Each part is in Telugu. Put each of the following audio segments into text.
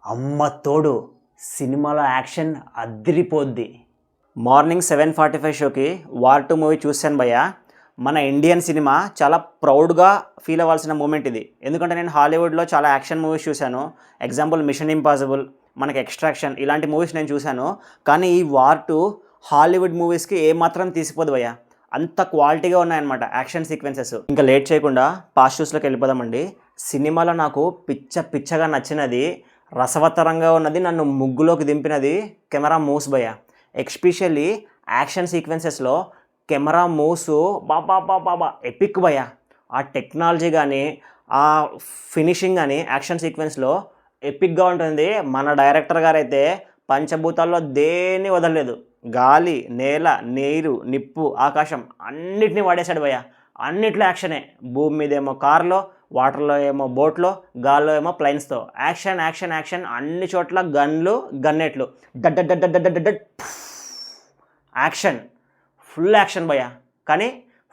అమ్మ తోడు సినిమాలో యాక్షన్ అదిరిపోద్ది. మార్నింగ్ 7:45 షోకి వార్ 2 మూవీ చూశాను భయ్య. మన ఇండియన్ సినిమా చాలా ప్రౌడ్గా ఫీల్ అవ్వాల్సిన మూమెంట్ ఇది. ఎందుకంటే నేను హాలీవుడ్లో చాలా యాక్షన్ మూవీస్ చూశాను. ఎగ్జాంపుల్ మిషన్ ఇంపాసిబుల్, మనకి ఎక్స్ట్రాక్షన్, ఇలాంటి మూవీస్ నేను చూశాను. కానీ ఈ వార్ 2 హాలీవుడ్ మూవీస్కి ఏమాత్రం తీసిపోదు భయ్య. అంత క్వాలిటీగా ఉన్నాయన్నమాట యాక్షన్ సీక్వెన్సెస్. ఇంకా లేట్ చేయకుండా పాస్ట్ న్యూస్లోకి వెళ్ళిపోదామండి. సినిమాలో నాకు పిచ్చగా నచ్చినది, రసవత్తరంగా ఉన్నది, నన్ను ముగ్గులోకి దింపినది కెమెరా మూవ్స్ భయ్య. ఎస్పెషల్లీ యాక్షన్ సీక్వెన్సెస్లో కెమెరా మూవ్స్ బాబా ఎపిక్ భయ్య. ఆ టెక్నాలజీ కానీ ఆ ఫినిషింగ్ కానీ యాక్షన్ సీక్వెన్స్లో ఎపిక్గా ఉంటుంది. మన డైరెక్టర్ గారు అయితే పంచభూతాల్లో దేన్ని వదలలేదు. గాలి, నేల, నీరు, నిప్పు, ఆకాశం అన్నిటినీ వాడేశాడు భయ్య. అన్నిట్లో యాక్షనే. భూమి మీద ఏమో కార్లో, వాటర్లో ఏమో బోట్లో, గాల్లో ఏమో ప్లైన్స్తో. యాక్షన్ యాక్షన్ యాక్షన్, అన్ని చోట్ల గన్లు, గన్నెట్లు, డడ్ యాక్షన్, ఫుల్ యాక్షన్ భయ్య. కానీ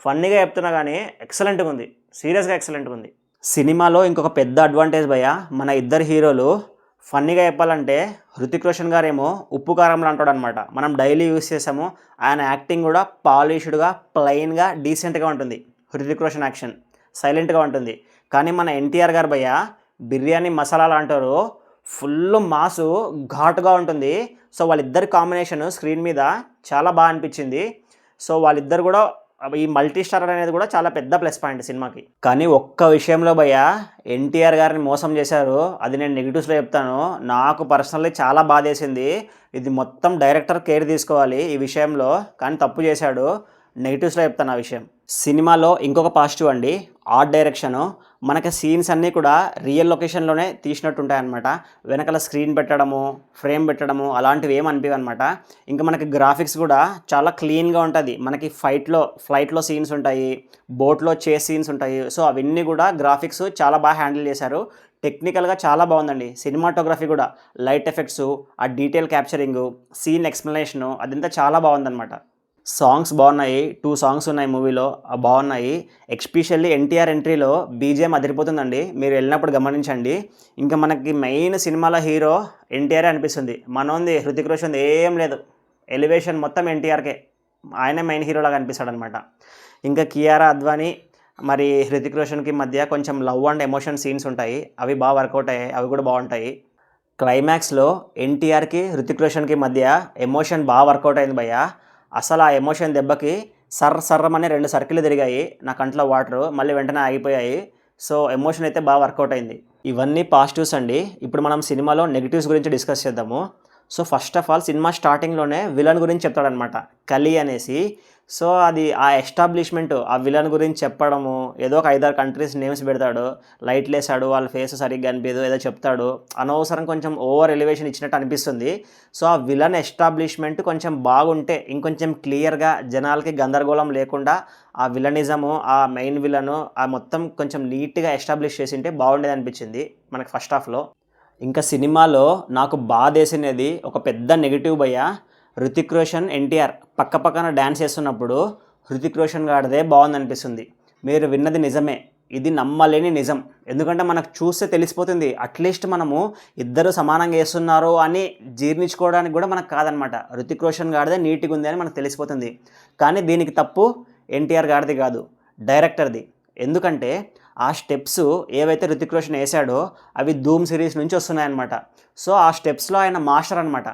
ఫన్నీగా చెప్తున్నా కానీ ఎక్సలెంట్గా ఉంది, సీరియస్గా ఎక్సలెంట్గా ఉంది. సినిమాలో ఇంకొక పెద్ద అడ్వాంటేజ్ భయ్య, మన ఇద్దరు హీరోలు ఫన్నీగా చెప్పాలంటే హృతిక్ రోషన్ గారేమో ఉప్పు కారంలో అంటాడు అనమాట. మనం డైలీ యూస్ చేసాము. ఆయన యాక్టింగ్ కూడా పాలిష్డ్గా, ప్లెయిన్గా, డీసెంట్గా ఉంటుంది. హృతిక్ రోషన్ యాక్షన్ సైలెంట్గా ఉంటుంది. కానీ మన ఎన్టీఆర్ గారు భయ్య బిర్యానీ మసాలాలు అంటారు, ఫుల్ మాసు, ఘాటుగా ఉంటుంది. సో వాళ్ళిద్దరి కాంబినేషన్ స్క్రీన్ మీద చాలా బాగా అనిపించింది. సో వాళ్ళిద్దరు కూడా ఈ మల్టీ స్టారర్ అనేది కూడా చాలా పెద్ద ప్లస్ పాయింట్ సినిమాకి. కానీ ఒక్క విషయంలో భయ్య ఎన్టీఆర్ గారిని మోసం చేశారు. అది నేను నెగిటివ్స్లో చెప్తాను. నాకు పర్సనల్లీ చాలా బాధేసింది. ఇది మొత్తం డైరెక్టర్ కేర్ తీసుకోవాలి ఈ విషయంలో, కానీ తప్పు చేశాడు. నెగిటివ్స్లో చెప్తాను ఆ విషయం. సినిమాలో ఇంకొక పాజిటివ్ అండి, ఆర్ట్ డైరెక్షను. మనకి సీన్స్ అన్నీ కూడా రియల్ లొకేషన్లోనే తీసినట్టు ఉంటాయన్నమాట. వెనకాల స్క్రీన్ పెట్టడము, ఫ్రేమ్ పెట్టడము అలాంటివి ఏమి అనిపించవు అనమాట. ఇంకా మనకి గ్రాఫిక్స్ కూడా చాలా క్లీన్గా ఉంటుంది. మనకి ఫ్లైట్లో సీన్స్ ఉంటాయి, బోట్లో చేస్ సీన్స్ ఉంటాయి. సో అవన్నీ కూడా గ్రాఫిక్స్ చాలా బాగా హ్యాండిల్ చేశారు. టెక్నికల్గా చాలా బాగుందండి. సినిమాటోగ్రఫీ కూడా, లైట్ ఎఫెక్ట్స్, ఆ డీటెయిల్ క్యాప్చరింగు, సీన్ ఎక్స్ప్లెనేషను, అదంతా చాలా బాగుందన్నమాట. సాంగ్స్ బాగున్నాయి. 2 సాంగ్స్ ఉన్నాయి మూవీలో, బాగున్నాయి. ఎస్పెషల్లీ ఎన్టీఆర్ ఎంట్రీలో బీజిఎం అదిరిపోతుందండి. మీరు వెళ్ళినప్పుడు గమనించండి. ఇంకా మనకి మెయిన్ సినిమాలో హీరో ఎన్టీఆర్ అనిపిస్తుంది. మనోంది హృతిక్ రోషన్ ఏం లేదు. ఎలివేషన్ మొత్తం ఎన్టీఆర్కే, ఆయనే మెయిన్ హీరోలాగా అనిపిస్తాడు అనమాట. ఇంకా కియారా అద్వానీ మరి హృతిక్ రోషన్కి మధ్య కొంచెం లవ్ అండ్ ఎమోషన్ సీన్స్ ఉంటాయి. అవి బాగా వర్కౌట్ అయ్యాయి, అవి కూడా బాగుంటాయి. క్లైమాక్స్లో ఎన్టీఆర్కి హృతిక్ రోషన్కి మధ్య ఎమోషన్ బాగా వర్కౌట్ అయింది భయ్య. అసలు ఆ ఎమోషన్ దెబ్బకి సర్రమని 2 సర్కిల్ తిరిగాయి నా కంట్లో వాటరు, మళ్ళీ వెంటనే ఆగిపోయాయి. సో ఎమోషన్ అయితే బాగా వర్కౌట్ అయింది. ఇవన్నీ పాజిటివ్స్ అండి. ఇప్పుడు మనం సినిమాలో నెగిటివ్స్ గురించి డిస్కస్ చేద్దాము. So first of all cinema స్టార్టింగ్లోనే విలన్ గురించి చెప్తాడనమాట, కలి అనేసి. సో అది ఆ ఎస్టాబ్లిష్మెంట్, ఆ విలన్ గురించి చెప్పడము, ఏదో ఒక 5-6 కంట్రీస్ నేమ్స్ పెడతాడు, లైట్లు వేసాడు, వాళ్ళ ఫేస్ సరిగ్గా అనిపించదు, ఏదో చెప్తాడు. అనవసరం కొంచెం ఓవర్ ఎలివేషన్ ఇచ్చినట్టు అనిపిస్తుంది. సో ఆ విలన్ ఎస్టాబ్లిష్మెంట్ కొంచెం బాగుంటే, ఇంకొంచెం క్లియర్గా జనాలకి గందరగోళం లేకుండా ఆ విలనిజము, ఆ మెయిన్ విలను ఆ మొత్తం కొంచెం నీట్గా ఎస్టాబ్లిష్ చేసింటే బాగుండేది అనిపించింది మనకి ఫస్ట్ హాఫ్లో. ఇంకా సినిమాలో నాకు బాధేసినది ఒక పెద్ద నెగిటివ్ భయ్య, హృతిక్ రోషన్ ఎన్టీఆర్ పక్కన డ్యాన్స్ చేస్తున్నప్పుడు హృతిక్ రోషన్ గారిదే బాగుంది అనిపిస్తుంది. మీరు విన్నది నిజమే, ఇది నమ్మలేని నిజం. ఎందుకంటే మనకు చూస్తే తెలిసిపోతుంది. అట్లీస్ట్ మనము ఇద్దరు సమానంగా వేస్తున్నారు అని జీర్ణించుకోవడానికి కూడా మనకు కాదనమాట. హృతిక్ రోషన్ గారిదే నీట్గా ఉంది అని మనకు తెలిసిపోతుంది. కానీ దీనికి తప్పు ఎన్టీఆర్ గారిది కాదు, డైరెక్టర్ది. ఎందుకంటే ఆ స్టెప్స్ ఏవైతే హృతిక్ రోషన్ వేసాడో అవి ధూమ్ సిరీస్ నుంచి వస్తున్నాయన్నమాట. సో ఆ స్టెప్స్లో ఆయన మాస్టర్ అనమాట.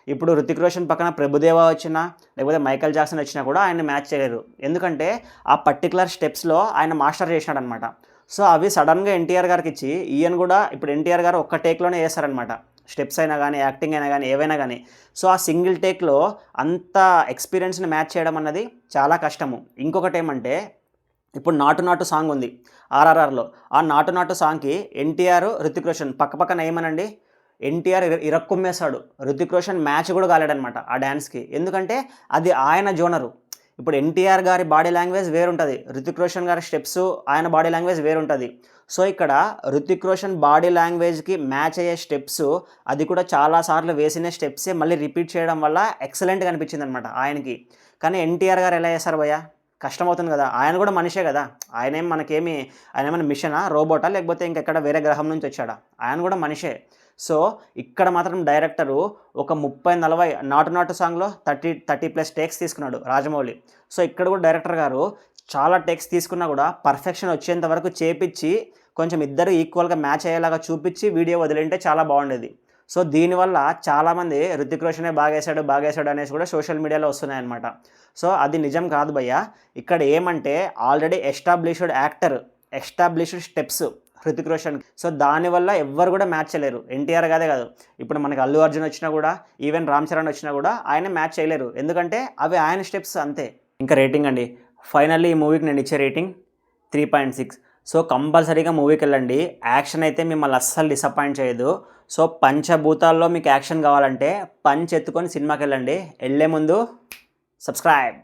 ఇప్పుడు హృతిక్ రోషన్ పక్కన ప్రభుదేవా వచ్చినా, లేకపోతే మైకేల్ జాక్సన్ వచ్చినా కూడా ఆయన మ్యాచ్ చేయలేరు. ఎందుకంటే ఆ పర్టికులర్ స్టెప్స్లో ఆయన మాస్టర్ చేసినాడు అనమాట. సో అవి సడన్గా ఎన్టీఆర్ గారికి ఇచ్చి ఈయన కూడా ఇప్పుడు ఎన్టీఆర్ గారు ఒక్క టేక్లోనే వేస్తారనమాట. స్టెప్స్ అయినా కానీ, యాక్టింగ్ అయినా కానీ, ఏవైనా కానీ. సో ఆ సింగిల్ టేక్లో అంత ఎక్స్పీరియన్స్ని మ్యాచ్ చేయడం అన్నది చాలా కష్టము. ఇంకొకటి ఏమంటే, ఇప్పుడు నాటు సాంగ్ ఉంది ఆర్ఆర్ఆర్లో. ఆ నాటు సాంగ్కి ఎన్టీఆర్, హృతిక్ రోషన్ పక్కన ఏమనండి, ఎన్టీఆర్ ఇరక్కుమ్మేశాడు. హృతిక్ రోషన్ మ్యాచ్ కూడా కాలేడనమాట ఆ డ్యాన్స్కి. ఎందుకంటే అది ఆయన జోనరు. ఇప్పుడు ఎన్టీఆర్ గారి బాడీ లాంగ్వేజ్ వేరుంటుంది, హృతిక్ రోషన్ గారి స్టెప్స్, ఆయన బాడీ లాంగ్వేజ్ వేరుంటుంది. సో ఇక్కడ హృతిక్ రోషన్ బాడీ లాంగ్వేజ్కి మ్యాచ్ అయ్యే స్టెప్స్, అది కూడా చాలాసార్లు వేసిన స్టెప్సే మళ్ళీ రిపీట్ చేయడం వల్ల ఎక్సలెంట్గా అనిపించింది అనమాట ఆయనకి. కానీ ఎన్టీఆర్ గారు ఎలా చేస్తారు భయ్య, కష్టమవుతుంది కదా. ఆయన కూడా మనిషే కదా. ఆయన ఏమైనా మిషనా, రోబోటా, లేకపోతే ఇంకెక్కడ వేరే గ్రహం నుంచి వచ్చాడా? ఆయన కూడా మనిషే. సో ఇక్కడ మాత్రం డైరెక్టరు ఒక 30-40 నాటు సాంగ్లో 30+ టేక్స్ తీసుకున్నాడు రాజమౌళి. సో ఇక్కడ కూడా డైరెక్టర్ గారు చాలా టేక్స్ తీసుకున్నా కూడా పర్ఫెక్షన్ వచ్చేంత వరకు చేపించి కొంచెం ఇద్దరు ఈక్వల్గా మ్యాచ్ అయ్యేలాగా చూపించి వీడియో వదిలింటే చాలా బాగుండేది. సో దీనివల్ల చాలామంది రుతిక్ రోషనే బాగేశాడు అనేసి కూడా సోషల్ మీడియాలో వస్తున్నాయన్నమాట. సో అది నిజం కాదు భయ్య. ఇక్కడ ఏమంటే already established actor, established steps Hrithik Roshan. So దానివల్ల ఎవ్వరు కూడా మ్యాచ్ చేయలేరు. ఎన్టీఆర్ కాదే కాదు, ఇప్పుడు మనకి అల్లు అర్జున్ వచ్చినా కూడా, ఈవెన్ రామ్ చరణ్ వచ్చినా కూడా ఆయన మ్యాచ్ చేయలేరు. ఎందుకంటే అవి ఆయన స్టెప్స్ అంతే. ఇంకా రేటింగ్ అండి, ఫైనల్లీ ఈ మూవీకి నేను ఇచ్చే రేటింగ్ 3.6. సో కంపల్సరీగా మూవీకి వెళ్ళండి. యాక్షన్ అయితే మిమ్మల్ని అస్సలు డిసప్పాయింట్ చేయదు. సో పంచభూతాల్లో మీకు యాక్షన్ కావాలంటే పంచ్ ఎత్తుకొని సినిమాకి వెళ్ళండి. వెళ్ళే ముందు సబ్స్క్రైబ్.